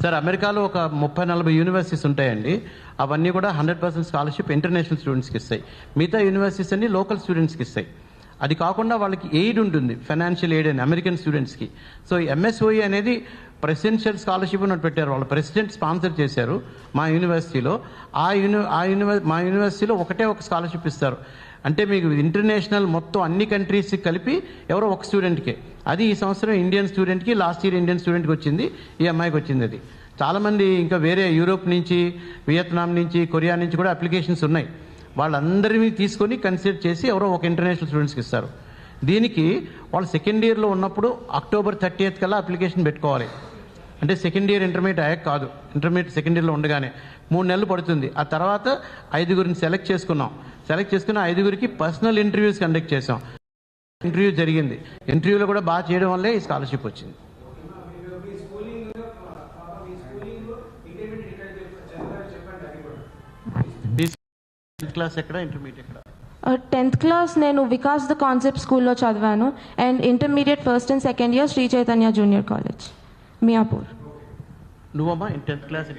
Sir అమెరికాలో ఒక 30-40 universities ఉంటాయండి. అవన్నీ కూడా 100% స్కాలర్షిప్ ఇంటర్నేషనల్ స్టూడెంట్స్కి ఇస్తాయి. మిగతా యూనివర్సిటీస్ అన్ని లోకల్ స్టూడెంట్స్కి ఇస్తాయి. అది కాకుండా వాళ్ళకి ఎయిడ్ ఉంటుంది, ఫైనాన్షియల్ ఎయిడ్ అని అమెరికన్ స్టూడెంట్స్కి. సో ఎంఎస్ఓఈ అనేది ప్రెసిడెన్షియల్ స్కాలర్షిప్ అని పెట్టారు. వాళ్ళ ప్రెసిడెంట్ స్పాన్సర్ చేశారు మా యూనివర్సిటీలో. మా యూనివర్సిటీలో ఒకటే ఒక స్కాలర్షిప్ ఇస్తారు. అంటే మీకు ఇంటర్నేషనల్ మొత్తం అన్ని కంట్రీస్కి కలిపి ఎవరో ఒక స్టూడెంట్కే. అది ఈ సంవత్సరం ఇండియన్ స్టూడెంట్కి, లాస్ట్ ఇయర్ ఇండియన్ స్టూడెంట్కి వచ్చింది, ఈ అమ్మాయికి వచ్చింది. అది చాలామంది ఇంకా వేరే యూరోప్ నుంచి, వియత్నాం నుంచి, కొరియా నుంచి కూడా అప్లికేషన్స్ ఉన్నాయి. వాళ్ళందరినీ తీసుకొని కన్సిడర్ చేసి ఎవరో ఒక ఇంటర్నేషనల్ స్టూడెంట్స్కి ఇస్తారు. దీనికి వాళ్ళు సెకండ్ ఇయర్లో ఉన్నప్పుడు అక్టోబర్ 30th కల్లా అప్లికేషన్ పెట్టుకోవాలి. అంటే సెకండ్ ఇయర్ ఇంటర్మీడియట్ అయ్యాక కాదు, ఇంటర్మీడియట్ సెకండ్ ఇయర్లో ఉండగానే 3 నెలలు పడుతుంది. ఆ తర్వాత 5గురిని సెలెక్ట్ చేసుకున్నాం. సెలెక్ట్ చేసుకున్న 5గురికి పర్సనల్ ఇంటర్వ్యూస్ కండక్ట్ చేసాం. ఇంటర్వ్యూ జరిగింది. ఇంటర్వ్యూలో కూడా బాగా చేయడం వల్లే ఈ స్కాలర్షిప్ వచ్చింది. క్లాస్ ఎక్కడ, ఇంటర్మీడియట్ ఎక్కడ? 10th క్లాస్ నేను వికాస్ ద కాన్సెప్ట్ స్కూల్లో చదివాను. And intermediate first and second year Sri Chaitanya junior college, Miyapur. నువ్వమ్మా 10th క్లాస్?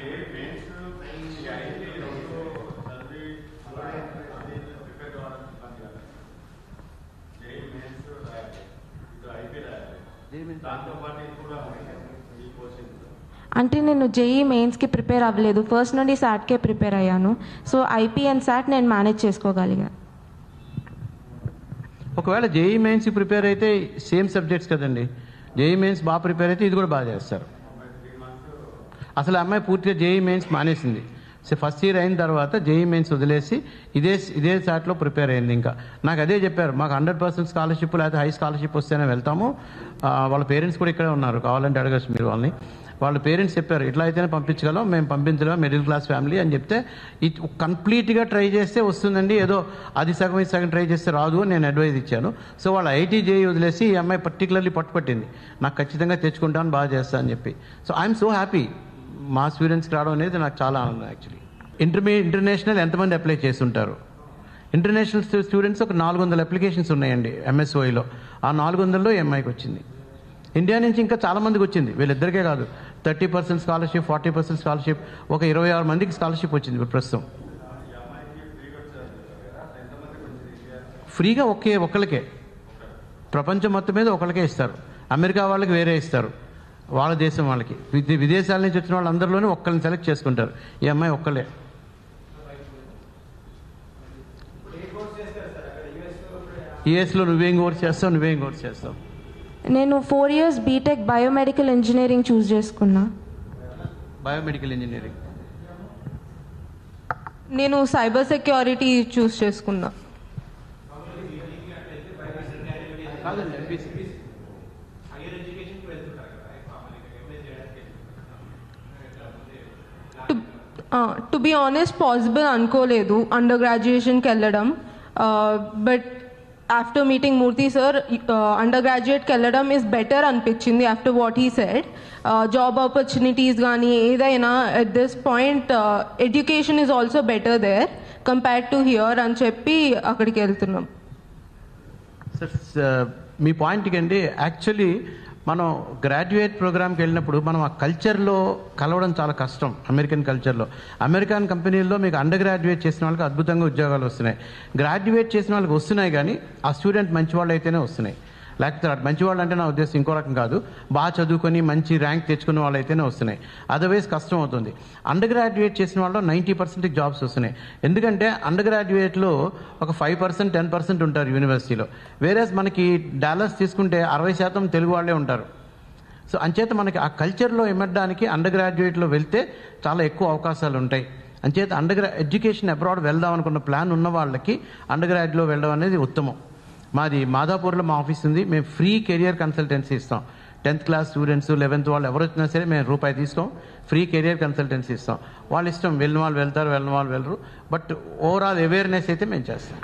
అంటే నేను జేఈ మెయిన్స్కి ప్రిపేర్ అవ్వలేదు, ఫస్ట్ నుండి సాట్కే ప్రిపేర్ అయ్యాను. సో ఐపీ అండ్ సాట్ నేను మేనేజ్ చేసుకోగలిగాను. ఒకవేళ జేఈ మెయిన్స్కి ప్రిపేర్ అయితే సేమ్ సబ్జెక్ట్స్ కదండి. జేఈ మెయిన్స్ బాగా ప్రిపేర్ అయితే ఇది కూడా బాగా చేస్తారు. అసలు అమ్మాయి పూర్తిగా జేఈ మెయిన్స్ మానేసింది. సో ఫస్ట్ ఇయర్ అయిన తర్వాత జేఈ మెయిన్స్ వదిలేసి ఇదే సాట్లో ప్రిపేర్ అయింది. ఇంకా నాకు అదే చెప్పారు, మాకు 100% స్కాలర్షిప్ లేకపోతే హై స్కాలర్షిప్ వస్తేనే వెళ్తాము. వాళ్ళ పేరెంట్స్ కూడా ఇక్కడే ఉన్నారు, కావాలంటే అడగచ్చు మీరు వాళ్ళని. వాళ్ళ పేరెంట్స్ చెప్పారు, ఇట్లా అయితేనే పంపించగలం, మేము పంపించలేము, మిడిల్ క్లాస్ ఫ్యామిలీ అని చెప్తే, ఇది కంప్లీట్గా ట్రై చేస్తే వస్తుందండి, ఏదో అది సగం ఇది సగం ట్రై చేస్తే రాదు అని నేను అడ్వైజ్ ఇచ్చాను. సో వాళ్ళ ఐటీ జేఈ వదిలేసి ఈ అమ్మాయి పర్టికులర్లీ పట్టుపట్టింది, నాకు ఖచ్చితంగా తెచ్చుకుంటాను, బాగా చేస్తాను అని చెప్పి. So I'm so happy. మా స్టూడెంట్స్కి రావడం అనేది నాకు చాలా ఆనందం. యాక్చువల్లీ ఇంటర్నేషనల్ ఎంతమంది అప్లై చేస్తుంటారు? ఇంటర్నేషనల్ స్టూడెంట్స్ ఒక 400 అప్లికేషన్స్ ఉన్నాయండి ఎంఎస్ఓఈలో. ఆ 400లో ఎంఐకి వచ్చింది. ఇండియా నుంచి ఇంకా చాలామందికి వచ్చింది, వీళ్ళిద్దరికే కాదు. 30% స్కాలర్షిప్, 40% స్కాలర్షిప్, ఒక 26 మందికి స్కాలర్షిప్ వచ్చింది ఇప్పుడు ప్రస్తుతం. ఫ్రీగా ఒక్కళ్ళకే, ప్రపంచం మొత్తం మీద ఒకళ్ళకే ఇస్తారు. అమెరికా వాళ్ళకి వేరే ఇస్తారు, వాళ్ళ దేశం వాళ్ళకి. విదేశాల నుంచి వచ్చిన వాళ్ళందరిలోనే ఒక్కరిని సెలెక్ట్ చేసుకుంటారు. ఈ అమ్మాయి ఒక్కళ్ళే. యుఎస్లో నువ్వేం కోర్స్ చేస్తావు? నేను 4 years BTech biomedical engineering choose చేసుకున్నా. Biomedical engineering. నేను సైబర్ సెక్యూరిటీ చూస్ చేసుకున్నా. టు బి ఆనెస్ట్ పాసిబుల్ అనుకోలేదు అండర్ గ్రాడ్యుయేషన్కి వెళ్ళడం. But after meeting Murthy sir, అండర్ గ్రాడ్యుయేట్కి వెళ్ళడం ఈజ్ బెటర్ అనిపించింది after what he said. Job opportunities కానీ ఏదైనా at this point education is also better there compared to here అని చెప్పి అక్కడికి వెళ్తున్నాం. సార్ మీ పాయింట్కి అండి, యాక్చువల్లీ మనం గ్రాడ్యుయేట్ ప్రోగ్రామ్కి వెళ్ళినప్పుడు మనం ఆ కల్చర్లో కలవడం చాలా కష్టం. అమెరికన్ కల్చర్లో, అమెరికన్ కంపెనీల్లో మీకు అండర్ గ్రాడ్యుయేట్ చేసిన వాళ్ళకి అద్భుతంగా ఉద్యోగాలు వస్తున్నాయి. గ్రాడ్యుయేట్ చేసిన వాళ్ళకి వస్తున్నాయి కానీ ఆ స్టూడెంట్ మంచివాళ్ళు అయితేనే వస్తున్నాయి. లేకపోతే మంచివాళ్ళు అంటే నా ఉద్దేశం ఇంకో రకం కాదు, బాగా చదువుకొని మంచి ర్యాంక్ తెచ్చుకున్న వాళ్ళు అయితేనే వస్తున్నాయి. అదర్వైజ్ కష్టం అవుతుంది. అండర్ గ్రాడ్యుయేట్ చేసిన వాళ్ళు 90% జాబ్స్ వస్తున్నాయి. ఎందుకంటే అండర్ గ్రాడ్యుయేట్లో ఒక 5%, 10% ఉంటారు యూనివర్సిటీలో. వేరేస్ మనకి డాలర్స్ తీసుకుంటే 60% తెలుగు వాళ్ళే ఉంటారు. సో అంచేత మనకి ఆ కల్చర్లో ఎమ్మడానికి అండర్ గ్రాడ్యుయేట్లో వెళ్తే చాలా ఎక్కువ అవకాశాలు ఉంటాయి. అంచేత ఎడ్యుకేషన్ అబ్రాడ్ వెళ్దాం అనుకున్న ప్లాన్ ఉన్న వాళ్ళకి అండర్ గ్రాడ్యుయేట్లో వెళ్ళడం అనేది ఉత్తమం. మాది మాదాపూర్లో మా ఆఫీస్ ఉంది. మేము ఫ్రీ కెరియర్ కన్సల్టెన్సీ ఇస్తాం. 10th క్లాస్ స్టూడెంట్స్, 11th వాళ్ళు ఎవరు వచ్చినా సరే మేము రూపాయి తీసుకోం. ఫ్రీ కెరియర్ కన్సల్టెన్సీ ఇస్తాం. వాళ్ళ ఇష్టం, వెళ్ళిన వాళ్ళు వెళ్తారు, వెళ్ళిన వాళ్ళు వెళ్ళరు. బట్ ఓవరాల్ అవేర్నెస్ అయితే మేము చేస్తాం.